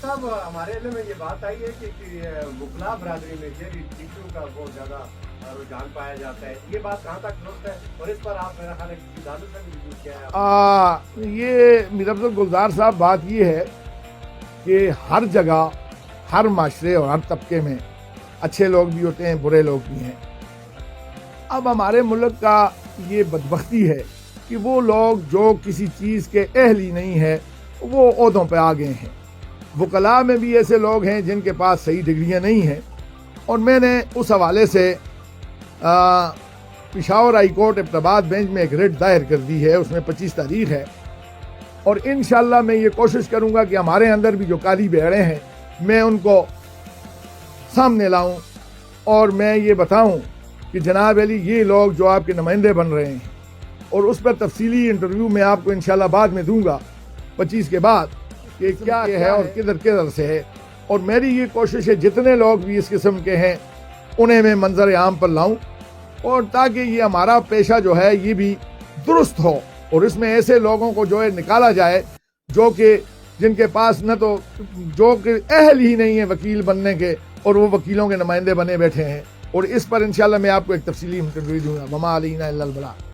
صاحب ہمارے علم میں یہ بات آئی ہے کہ وکلا برادری میں جیل ٹیچروں کا بہت زیادہ رجحان پایا جاتا ہے، یہ بات کہاں تک درست ہے؟ اور اس پر آپ میرا خیال ہے کسی عدالت سے بھی رجوع کیا ہے؟ یہ میرا گلزار صاحب بات یہ ہے کہ ہر جگہ ہر معاشرے اور ہر طبقے میں اچھے لوگ بھی ہوتے ہیں، برے لوگ بھی ہیں۔ اب ہمارے ملک کا یہ بدبختی ہے کہ وہ لوگ جو کسی چیز کے اہل ہی نہیں ہے وہ عہدوں پہ آ گئے ہیں۔ وکلاء میں بھی ایسے لوگ ہیں جن کے پاس صحیح ڈگریاں نہیں ہیں، اور میں نے اس حوالے سے پشاور ہائی کورٹ ابٹاباد بینچ میں ایک ریٹ دائر کر دی ہے، اس میں 25 تاریخ ہے، اور انشاءاللہ میں یہ کوشش کروں گا کہ ہمارے اندر بھی جو کالی بیڑے ہیں میں ان کو سامنے لاؤں اور میں یہ بتاؤں کہ جناب علی یہ لوگ جو آپ کے نمائندے بن رہے ہیں، اور اس پر تفصیلی انٹرویو میں آپ کو انشاءاللہ بعد میں دوں گا 25 کے بعد کہ کیا ہے اور کدھر سے ہے، اور میری یہ کوشش ہے جتنے لوگ بھی اس قسم کے ہیں انہیں میں منظر عام پر لاؤں، اور تاکہ یہ ہمارا پیشہ جو ہے یہ بھی درست ہو، اور اس میں ایسے لوگوں کو جو ہے نکالا جائے جو کہ جن کے پاس نہ تو جو کہ اہل ہی نہیں ہے وکیل بننے کے، اور وہ وکیلوں کے نمائندے بنے بیٹھے ہیں، اور اس پر انشاءاللہ میں آپ کو ایک تفصیلی انٹرویو دوں گا۔ وما علینا الا البلاغ۔